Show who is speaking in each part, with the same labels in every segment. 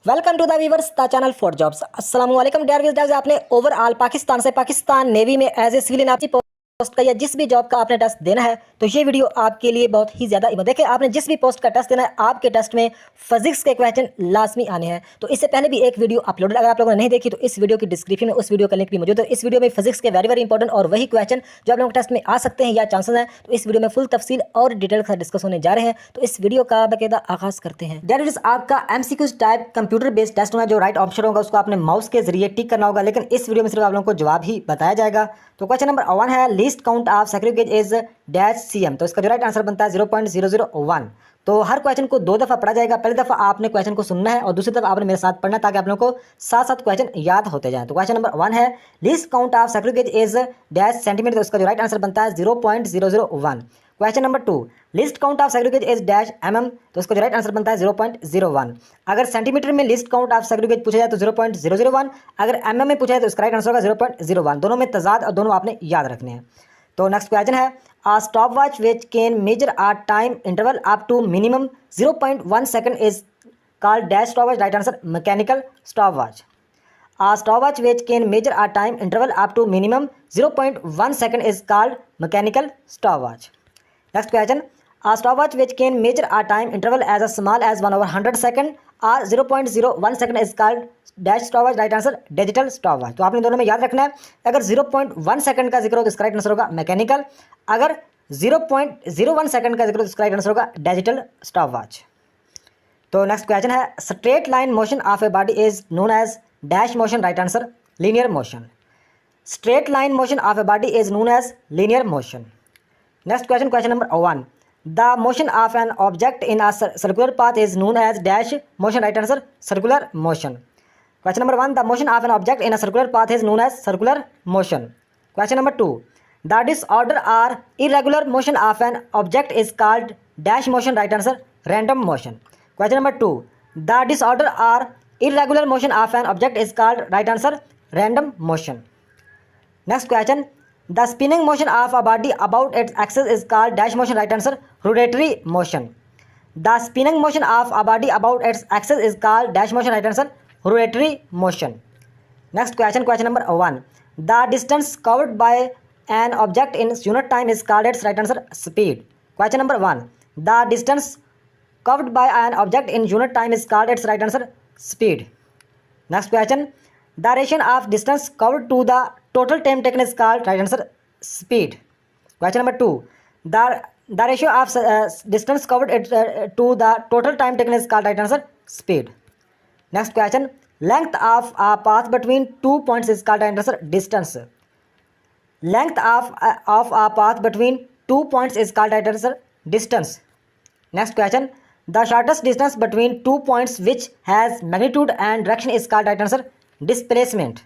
Speaker 1: Welcome to the viewers the channel for jobs. अस्सलाम वालेकुम dear viewers. आपने overall Pakistan से पाकिस्तान नेवी में एज ए सिविलियन आपकी पोस्ट का या जिस भी जॉब का आपने टेस्ट देना है तो ये वीडियो आपके लिए बहुत ही ज़्यादा देखिए, आपने जिस भी पोस्ट का टेस्ट देना है आपके टेस्ट में फिजिक्स के क्वेश्चन लाजमी आने हैं। तो इससे पहले भी एक वीडियो अपलोडेड, अगर आप लोगों ने नहीं देखी तो इस वीडियो की डिस्क्रिप्शन में उस वीडियो का लिंक भी मौजूद है। इस वीडियो में फिजिक्स के वेरी इंपॉर्टेंट और वही क्वेश्चन जो आप लोगों के टेस्ट में आ सकते हैं या चांसेस हैं, तो इस वीडियो में फुल तफसील और डिटेल का डिस्कस होने जा रहे हैं। तो इस वीडियो का बाकायदा आगाज करते हैं। डेरिवेटिव्स आपका MCQs type computer based test में जो राइट ऑप्शन होगा उसको आपने माउस के जरिए टिक करना होगा, लेकिन इस वीडियो में सिर्फ आप लोगों को जवाब ही बताया जाएगा। तो क्वेश्चन नंबर 1 है least count of segregate is dash CM. तो इसका जो राइट आंसर बनता है 0.001। तो हर क्वेश्चन को 2 दफ़ा पढ़ा जाएगा। पहली दफ़ा आपने क्वेश्चन को सुनना है और दूसरी दफ़ा आपने मेरे साथ पढ़ना है ताकि आप लोगों को साथ साथ क्वेश्चन याद होते जाएं। तो क्वेश्चन नंबर 1 है least count of segregate is dash centimetre. तो इसका जो राइट आंसर बनता है 0.001। Question number 2 list count of segregate is dash mm। तो इसका जो राइट आंसर बनता है 0.01। अगर सेंटीमीटर में लिस्ट काउंट ऑफ सेग्रीगेट पूछा जाए तो 0.001, अगर mm में पूछा जाए तो इसका राइट आंसर होगा 0.01। दोनों में तजाद और दोनों आपने याद रखने हैं। तो नेक्स्ट क्वेश्चन है a stopwatch which can measure a time interval up to minimum 0.1 second is called dash stopwatch. Right answer mechanical stopwatch. A stopwatch which can measure a time interval up to minimum 0.1 second is called mechanical stopwatch. Next question, a stopwatch which can measure a time interval as small as 1/100 second or 0.01 second is called dash stopwatch. Right answer digital stopwatch. तो आपने दोनों में याद रखना है, अगर 0.1 second का जिक्र हो तो इसका राइट आंसर होगा मैकेनिकल, अगर 0.01 सेकंड का जिक्र हो तो इसका राइट आंसर होगा डिजिटल स्टॉपवॉच। तो नेक्स्ट क्वेश्चन है straight line motion of a body is known as dash motion. Right answer linear motion. Straight line motion of a body is known as linear motion. Next question, question number 1 the motion of an object in a circular path is known as dash motion. Right answer circular motion. Question number 1 the motion of an object in a circular path is known as circular motion. Question number 2 the disorder or irregular motion of an object is called dash motion. Right answer random motion. Question number 2 the disorder or irregular motion of an object is called right answer random motion. Next question, the spinning motion of a body about its axis is called dash motion. Right answer rotatory motion. The spinning motion of a body about its axis is called dash motion. Right answer rotatory motion. Next question, question number 1 the distance covered by an object in unit time is called its right answer speed. Question number 1 the distance covered by an object in unit time is called its right answer speed. Next question, the ratio of distance covered to the total time taken is called right answer speed. Question number 2 the ratio of distance covered to the total time taken is called right answer speed. Next question, length of a path between 2 points is called right answer distance. Length of a path between 2 points is called right answer distance. Next question, the shortest distance between 2 points which has magnitude and direction is called right answer displacement.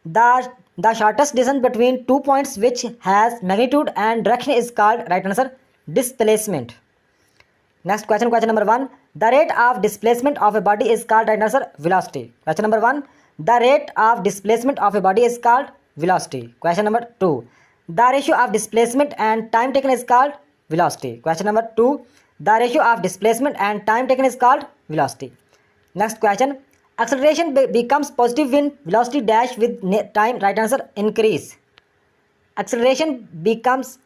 Speaker 1: The shortest distance between 2 points which has magnitude and direction is called right answer displacement. Next question, question number 1 the rate of displacement of a body is called right answer velocity. Question number 1 the rate of displacement of a body is called velocity. Question number 2 the ratio of displacement and time taken is called velocity. Question number 2 the ratio of displacement and time taken is called velocity. Next question, acceleration becomes positive when velocity dash with time right answer increase. Acceleration becomes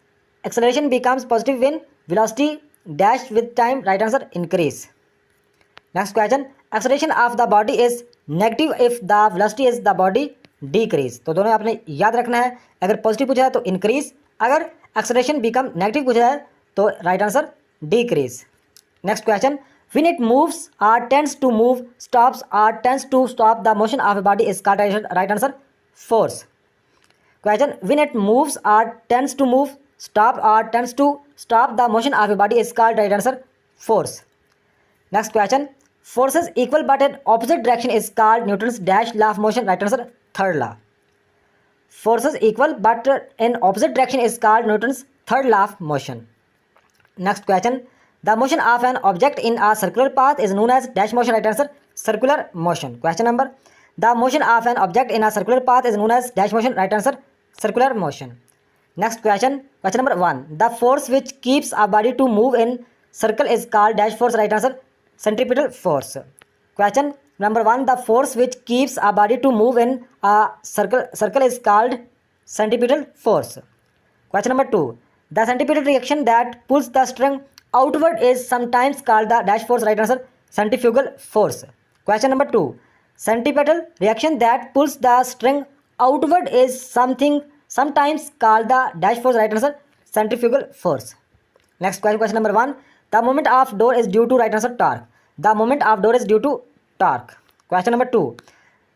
Speaker 1: positive when velocity dash with time right answer increase. Next question, acceleration of the body is negative if the velocity is the body decrease. तो दोनों आपने याद रखना है, अगर positive पूछा है तो इंक्रीज, अगर acceleration become negative पूछा है तो right answer decrease. Next question, when it moves or tends to move, stops or tends to stop, the motion of a body is called right answer force. Question, when it moves or tends to move, stop or tends to stop, the motion of a body is called right answer force. Next question, forces equal but in opposite direction is called Newton's dash law of motion. Right answer third law. Forces equal but in opposite direction is called Newton's third law of motion. Next question, the motion of an object in a circular path is known as dash motion. Right answer circular motion. Question number, the motion of an object in a circular path is known as dash motion. Right answer circular motion. Next question, question number 1 the force which keeps a body to move in circle is called dash force. Right answer centripetal force. Question Number 1, the force which keeps a body to move in a circle is called centripetal force. Question number 2, the centripetal reaction that pulls the string outward is sometimes called the dash force. Right answer, centrifugal force. Question number 2, centripetal reaction that pulls the string outward is sometimes called the dash force. Right answer, centrifugal force. Next question number 1, the moment of door is due to. Right answer, torque. The moment of door is due to torque. Question number 2,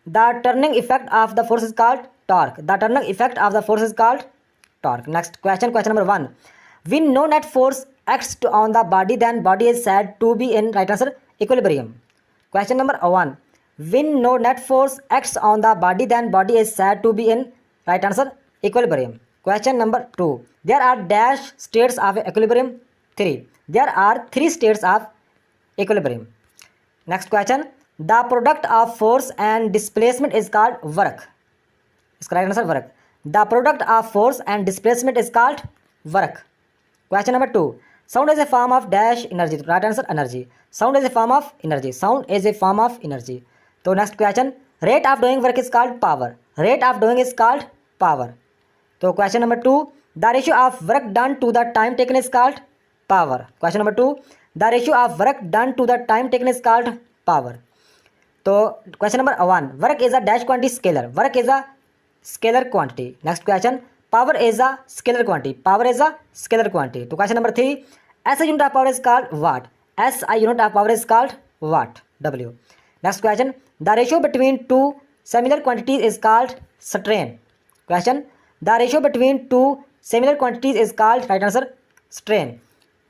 Speaker 1: the turning effect of the force is called torque. The turning effect of the force is called torque. Next question number 1, when no net force acts on the body, then body is said to be in. Right answer, equilibrium. Question number 1, when no net force acts on the body, then body is said to be in. Right answer, equilibrium. Question number 2, there are dash states of equilibrium. 3. There are 3 states of equilibrium. Next question, the product of force and displacement is called work. इसका right answer, work. The product of force and displacement is called work. Question number 2, sound is a form of dash energy. Right answer, energy. Sound is a form of energy. Sound is a form of energy. So next question, rate of doing work is called power. Rate of doing is called power. So question number 2, the ratio of work done to the time taken is called power. Question number 2, the ratio of work done to the time taken is called power. So question number 1, work is a dash quantity scalar. Work is a scalar quantity. Next question, power is a scalar quantity. Power is a scalar quantity. So question number 3, SI unit of power is called watt. SI unit of power is called watt. W. Next question, the ratio between two similar quantities is called strain. Question, the ratio between two similar quantities is called. Right answer, strain.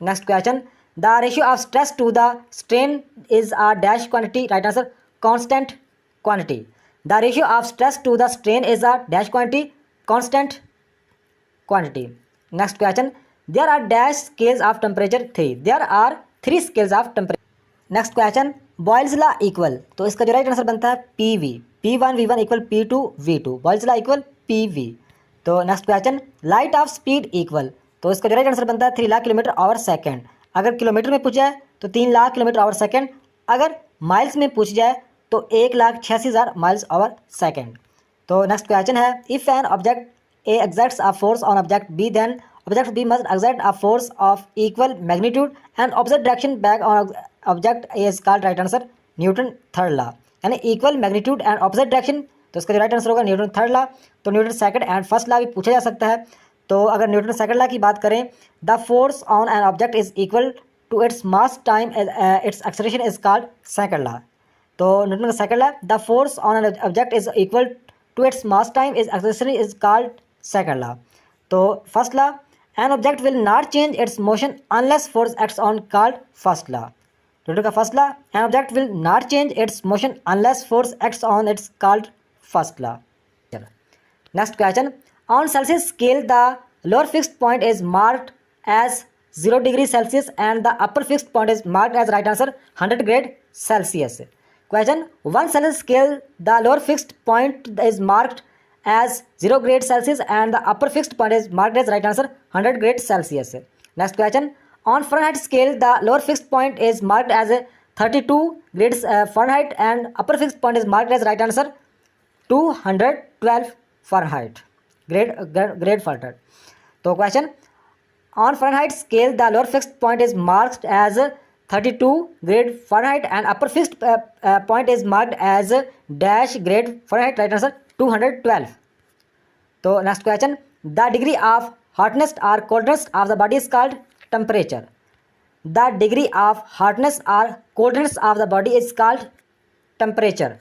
Speaker 1: Next question, the ratio of stress to the strain is a dash quantity. Right answer, constant quantity. The ratio of stress to the strain is a dash quantity, constant quantity. Next question, there are dash scales of temperature. 3. There are 3 scales of temperature. Next question, Boyle's law equal. तो इसका जो right answer बनता है PV. P1 V1 equal P2 V2. Boyle's law equal PV. तो next question, light of speed equal. तो इसका जो right answer बनता है 3 लाख किलोमीटर आवर सेकेंड. अगर किलोमीटर में पूछ जाए तो 3 लाख किलोमीटर आवर सेकेंड. अगर माइल्स में पूछ जाए तो 1,86,000 माइल्स आवर सेकेंड. तो नेक्स्ट क्वेश्चन है, if an object A exerts a force on object B, then object B must exert a force of equal magnitude and opposite direction back on object A is called. Right answer, Newton third law. यानी equal magnitude and opposite direction, तो इसका जो right answer होगा Newton third law. तो Newton second and first law भी पूछा जा सकता है. तो अगर न्यूटन सेकंड लॉ की बात करें, the force on an object is equal to its mass time its acceleration is called second law. तो न्यूटन का second law, the force on an object is equal to its mass time is acceleration is called second law. तो first law, an object will not change its motion unless force acts on called first law. Newton का first law, an object will not change its motion unless force acts on it's called first law. Next question, on Celsius scale the lower fixed point is marked as 0 degree Celsius and the upper fixed point is marked as, right answer, 100 grade Celsius. Question, on Celsius scale the lower fixed point is marked as 0 grade Celsius and the upper fixed point is marked as, right answer, 100 grade Celsius. Next question, on Fahrenheit scale the lower fixed point is marked as 32 grades Fahrenheit and upper fixed point is marked as, right answer, 212 Fahrenheit. Grade Fahrenheit. तो question, on Fahrenheit scale the lower fixed point is marked as 32 grade Fahrenheit and upper fixed point is marked as dash grade Fahrenheit. Right answer, 212. तो next question, the degree of hotness और coldness of the body is called temperature. The degree of hotness और coldness of the body is called temperature.